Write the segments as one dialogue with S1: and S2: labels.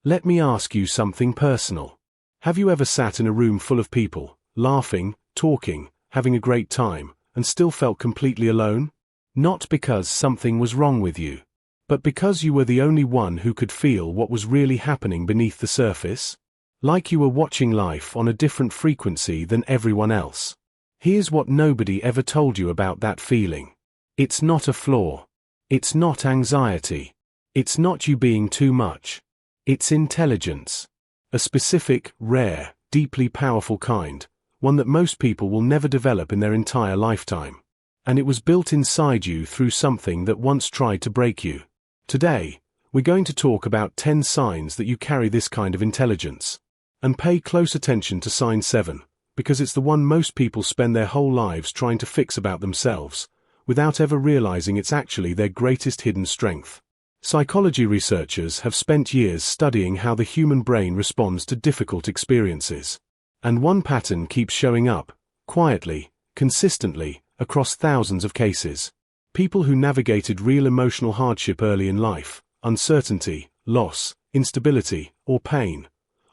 S1: Let me ask you something personal. Have you ever sat in a room full of people, laughing, talking, having a great time, and still felt completely alone? Not because something was wrong with you, but because you were the only one who could feel what was really happening beneath the surface? Like you were watching life on a different frequency than everyone else. Here's what nobody ever told you about that feeling. It's not a flaw. It's not anxiety. It's not you being too much. It's intelligence. A specific, rare, deeply powerful kind, one that most people will never develop in their entire lifetime. And it was built inside you through something that once tried to break you. Today, we're going to talk about 10 signs that you carry this kind of intelligence. And pay close attention to sign 7, because it's the one most people spend their whole lives trying to fix about themselves, without ever realizing it's actually their greatest hidden strength. Psychology researchers have spent years studying how the human brain responds to difficult experiences. And one pattern keeps showing up, quietly, consistently, across thousands of cases. People who navigated real emotional hardship early in life, uncertainty, loss, instability, or pain,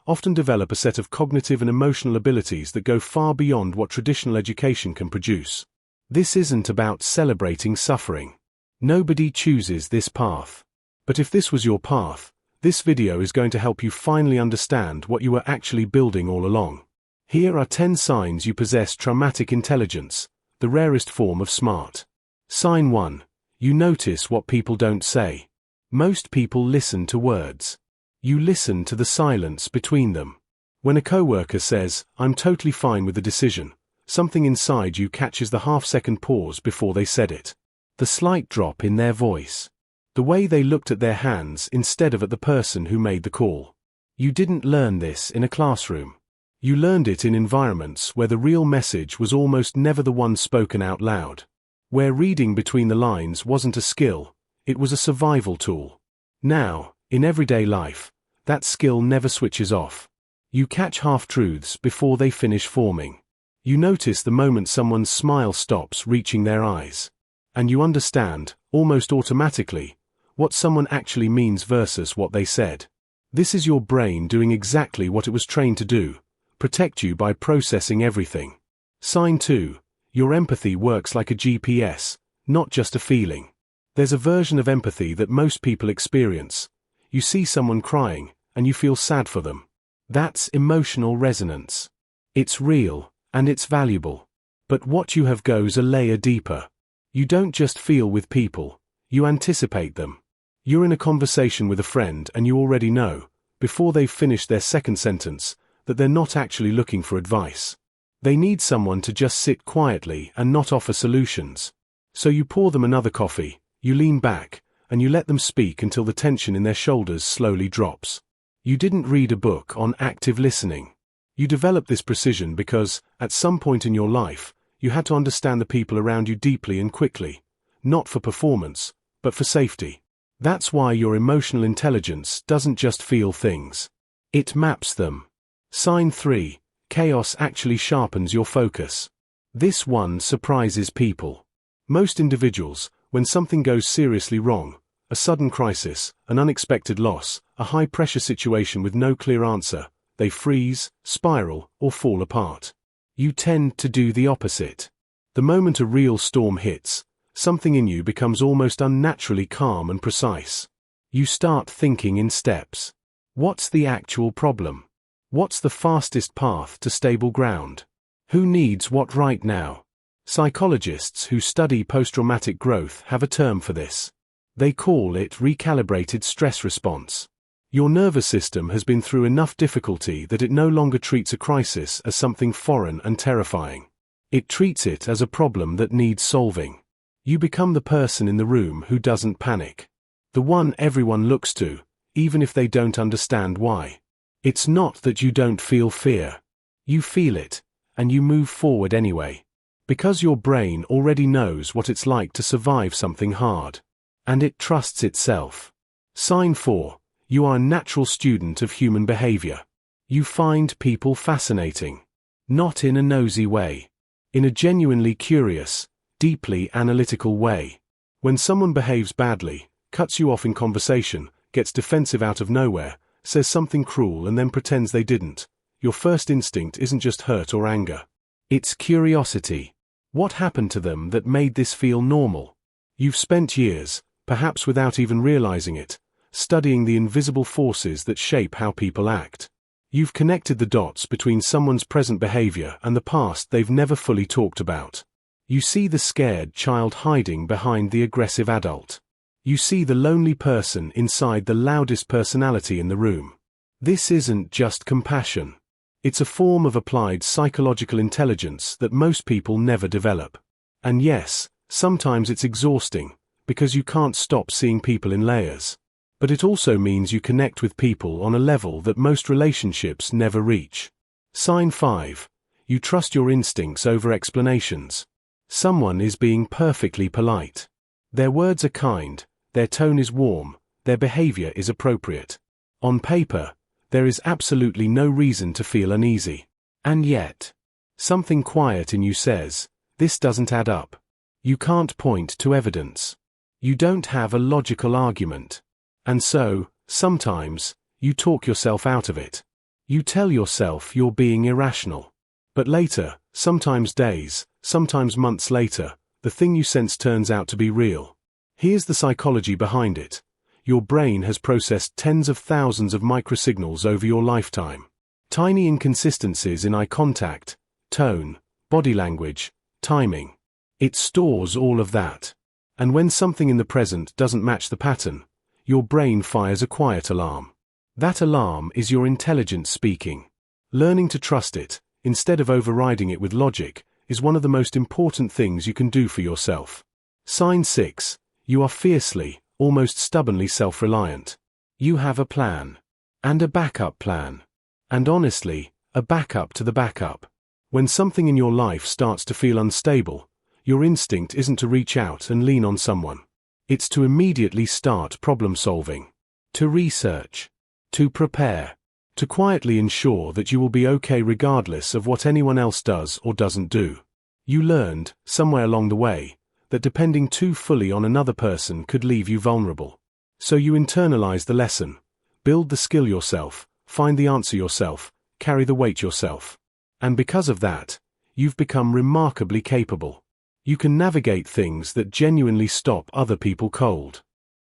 S1: often develop a set of cognitive and emotional abilities that go far beyond what traditional education can produce. This isn't about celebrating suffering. Nobody chooses this path. But if this was your path, this video is going to help you finally understand what you were actually building all along. Here are 10 signs you possess traumatic intelligence, the rarest form of smart. Sign 1. You notice what people don't say. Most people listen to words. You listen to the silence between them. When a coworker says, "I'm totally fine with the decision," something inside you catches the half-second pause before they said it. The slight drop in their voice. The way they looked at their hands instead of at the person who made the call. You didn't learn this in a classroom. You learned it in environments where the real message was almost never the one spoken out loud. Where reading between the lines wasn't a skill, it was a survival tool. Now, in everyday life, that skill never switches off. You catch half-truths before they finish forming. You notice the moment someone's smile stops reaching their eyes. And you understand, almost automatically, what someone actually means versus what they said. This is your brain doing exactly what it was trained to do, protect you by processing everything. Sign 2. Your empathy works like a GPS, not just a feeling. There's a version of empathy that most people experience. You see someone crying, and you feel sad for them. That's emotional resonance. It's real, and it's valuable. But what you have goes a layer deeper. You don't just feel with people, you anticipate them. You're in a conversation with a friend and you already know, before they've finished their second sentence, that they're not actually looking for advice. They need someone to just sit quietly and not offer solutions. So you pour them another coffee, you lean back, and you let them speak until the tension in their shoulders slowly drops. You didn't read a book on active listening. You developed this precision because, at some point in your life, you had to understand the people around you deeply and quickly, not for performance, but for safety. That's why your emotional intelligence doesn't just feel things. It maps them. Sign 3. Chaos actually sharpens your focus. This one surprises people. Most individuals, when something goes seriously wrong, a sudden crisis, an unexpected loss, a high-pressure situation with no clear answer, they freeze, spiral, or fall apart. You tend to do the opposite. The moment a real storm hits, something in you becomes almost unnaturally calm and precise. You start thinking in steps. What's the actual problem? What's the fastest path to stable ground? Who needs what right now? Psychologists who study post-traumatic growth have a term for this. They call it recalibrated stress response. Your nervous system has been through enough difficulty that it no longer treats a crisis as something foreign and terrifying. It treats it as a problem that needs solving. You become the person in the room who doesn't panic. The one everyone looks to, even if they don't understand why. It's not that you don't feel fear. You feel it, and you move forward anyway. Because your brain already knows what it's like to survive something hard. And it trusts itself. Sign 4. You are a natural student of human behavior. You find people fascinating. Not in a nosy way. In a genuinely curious, deeply analytical way. When someone behaves badly, cuts you off in conversation, gets defensive out of nowhere, says something cruel and then pretends they didn't, your first instinct isn't just hurt or anger. It's curiosity. What happened to them that made this feel normal? You've spent years, perhaps without even realizing it, studying the invisible forces that shape how people act. You've connected the dots between someone's present behavior and the past they've never fully talked about. You see the scared child hiding behind the aggressive adult. You see the lonely person inside the loudest personality in the room. This isn't just compassion. It's a form of applied psychological intelligence that most people never develop. And yes, sometimes it's exhausting, because you can't stop seeing people in layers. But it also means you connect with people on a level that most relationships never reach. Sign 5. You trust your instincts over explanations. Someone is being perfectly polite. Their words are kind, their tone is warm, their behavior is appropriate. On paper, there is absolutely no reason to feel uneasy. And yet, something quiet in you says, this doesn't add up. You can't point to evidence. You don't have a logical argument. And so, sometimes, you talk yourself out of it. You tell yourself you're being irrational. But later, sometimes days, sometimes months later, the thing you sense turns out to be real. Here's the psychology behind it. Your brain has processed tens of thousands of microsignals over your lifetime. Tiny inconsistencies in eye contact, tone, body language, timing. It stores all of that. And when something in the present doesn't match the pattern, your brain fires a quiet alarm. That alarm is your intelligence speaking. Learning to trust it, instead of overriding it with logic, is one of the most important things you can do for yourself. Sign 6. You are fiercely, almost stubbornly self-reliant. You have a plan. And a backup plan. And honestly, a backup to the backup. When something in your life starts to feel unstable, your instinct isn't to reach out and lean on someone. It's to immediately start problem solving. To research. To prepare. To quietly ensure that you will be okay regardless of what anyone else does or doesn't do. You learned, somewhere along the way, that depending too fully on another person could leave you vulnerable. So you internalize the lesson, build the skill yourself, find the answer yourself, carry the weight yourself. And because of that, you've become remarkably capable. You can navigate things that genuinely stop other people cold.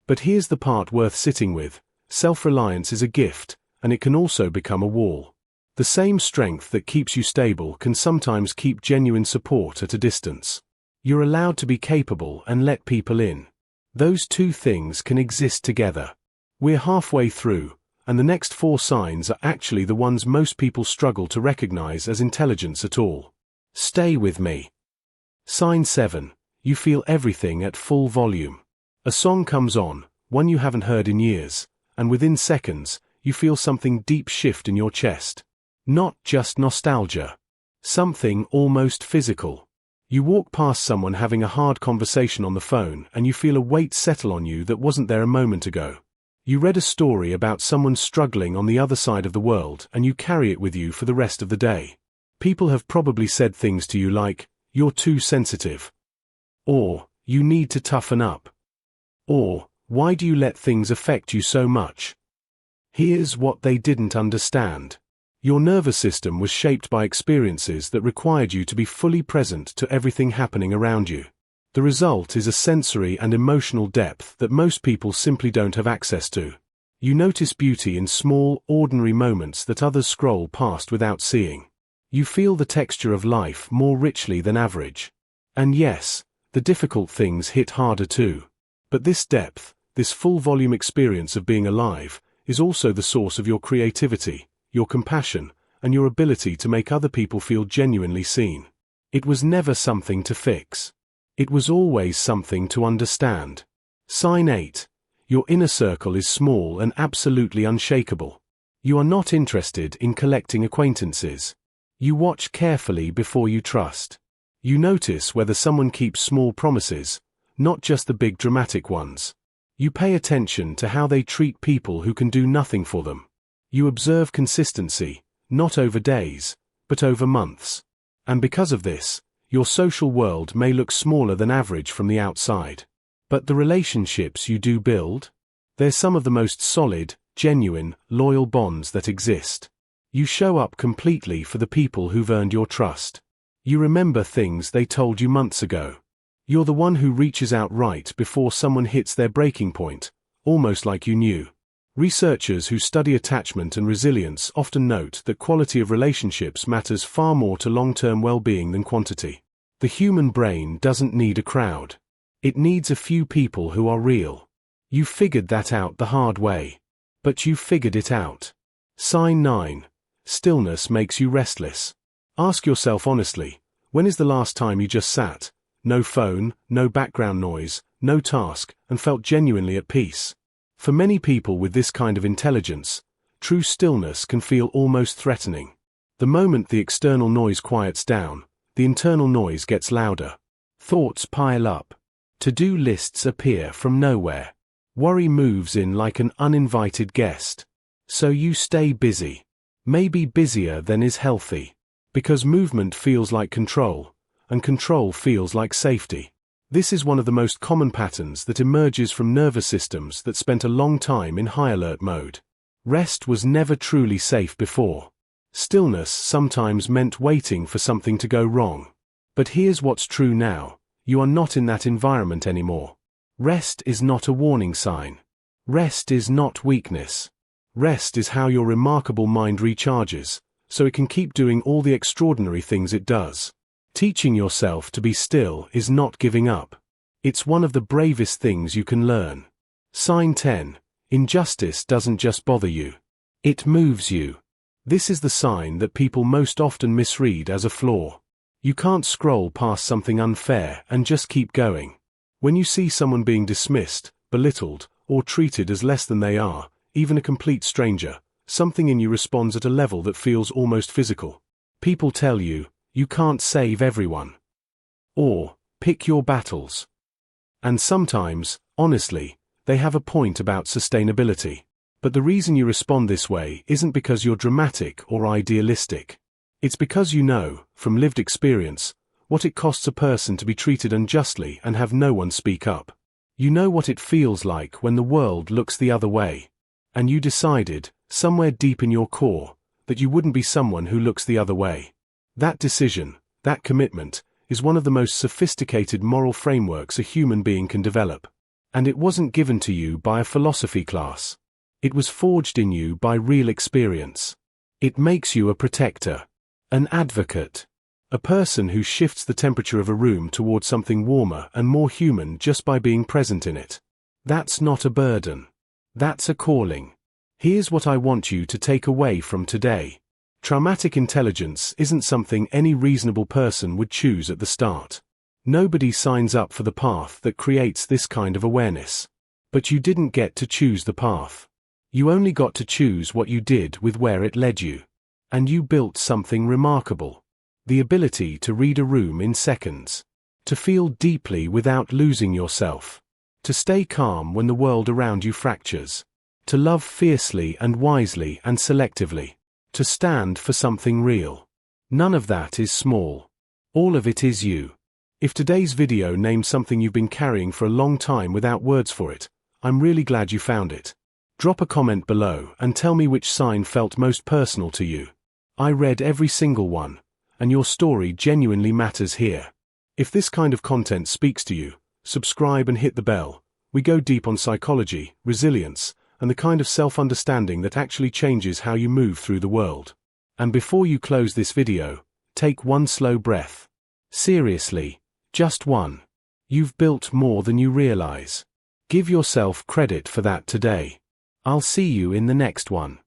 S1: But here's the part worth sitting with. Self-reliance is a gift, and it can also become a wall. The same strength that keeps you stable can sometimes keep genuine support at a distance. You're allowed to be capable and let people in. Those two things can exist together. We're halfway through, and the next 4 signs are actually the ones most people struggle to recognize as intelligence at all. Stay with me. Sign 7. You feel everything at full volume. A song comes on, one you haven't heard in years, and within seconds, you feel something deep shift in your chest. Not just nostalgia. Something almost physical. You walk past someone having a hard conversation on the phone and you feel a weight settle on you that wasn't there a moment ago. You read a story about someone struggling on the other side of the world and you carry it with you for the rest of the day. People have probably said things to you like, "You're too sensitive." Or, "You need to toughen up." Or, "Why do you let things affect you so much?" Here's what they didn't understand. Your nervous system was shaped by experiences that required you to be fully present to everything happening around you. The result is a sensory and emotional depth that most people simply don't have access to. You notice beauty in small, ordinary moments that others scroll past without seeing. You feel the texture of life more richly than average. And yes, the difficult things hit harder too. But this depth, this full volume experience of being alive, is also the source of your creativity, your compassion, and your ability to make other people feel genuinely seen. It was never something to fix. It was always something to understand. Sign 8. Your inner circle is small and absolutely unshakable. You are not interested in collecting acquaintances. You watch carefully before you trust. You notice whether someone keeps small promises, not just the big dramatic ones. You pay attention to how they treat people who can do nothing for them. You observe consistency, not over days, but over months. And because of this, your social world may look smaller than average from the outside. But the relationships you do build? They're some of the most solid, genuine, loyal bonds that exist. You show up completely for the people who've earned your trust. You remember things they told you months ago. You're the one who reaches out right before someone hits their breaking point, almost like you knew. Researchers who study attachment and resilience often note that quality of relationships matters far more to long-term well-being than quantity. The human brain doesn't need a crowd. It needs a few people who are real. You figured that out the hard way. But you figured it out. Sign 9. Stillness makes you restless. Ask yourself honestly, when is the last time you just sat, no phone, no background noise, no task, and felt genuinely at peace? For many people with this kind of intelligence, true stillness can feel almost threatening. The moment the external noise quiets down, the internal noise gets louder. Thoughts pile up. To-do lists appear from nowhere. Worry moves in like an uninvited guest. So you stay busy. Maybe busier than is healthy. Because movement feels like control, and control feels like safety. This is one of the most common patterns that emerges from nervous systems that spent a long time in high alert mode. Rest was never truly safe before. Stillness sometimes meant waiting for something to go wrong. But here's what's true now. You are not in that environment anymore. Rest is not a warning sign. Rest is not weakness. Rest is how your remarkable mind recharges, so it can keep doing all the extraordinary things it does. Teaching yourself to be still is not giving up. It's one of the bravest things you can learn. Sign 10. Injustice doesn't just bother you. It moves you. This is the sign that people most often misread as a flaw. You can't scroll past something unfair and just keep going. When you see someone being dismissed, belittled, or treated as less than they are, even a complete stranger, something in you responds at a level that feels almost physical. People tell you, you can't save everyone. Or, pick your battles. And sometimes, honestly, they have a point about sustainability. But the reason you respond this way isn't because you're dramatic or idealistic. It's because you know, from lived experience, what it costs a person to be treated unjustly and have no one speak up. You know what it feels like when the world looks the other way. And you decided, somewhere deep in your core, that you wouldn't be someone who looks the other way. That decision, that commitment, is one of the most sophisticated moral frameworks a human being can develop. And it wasn't given to you by a philosophy class. It was forged in you by real experience. It makes you a protector, an advocate, a person who shifts the temperature of a room towards something warmer and more human just by being present in it. That's not a burden. That's a calling. Here's what I want you to take away from today. Traumatic intelligence isn't something any reasonable person would choose at the start. Nobody signs up for the path that creates this kind of awareness. But you didn't get to choose the path. You only got to choose what you did with where it led you. And you built something remarkable. The ability to read a room in seconds. To feel deeply without losing yourself. To stay calm when the world around you fractures. To love fiercely and wisely and selectively. To stand for something real. None of that is small. All of it is you. If today's video named something you've been carrying for a long time without words for it, I'm really glad you found it. Drop a comment below and tell me which sign felt most personal to you. I read every single one, and your story genuinely matters here. If this kind of content speaks to you, subscribe and hit the bell. We go deep on psychology, resilience, and the kind of self-understanding that actually changes how you move through the world. And before you close this video, take one slow breath. Seriously, just one. You've built more than you realize. Give yourself credit for that today. I'll see you in the next one.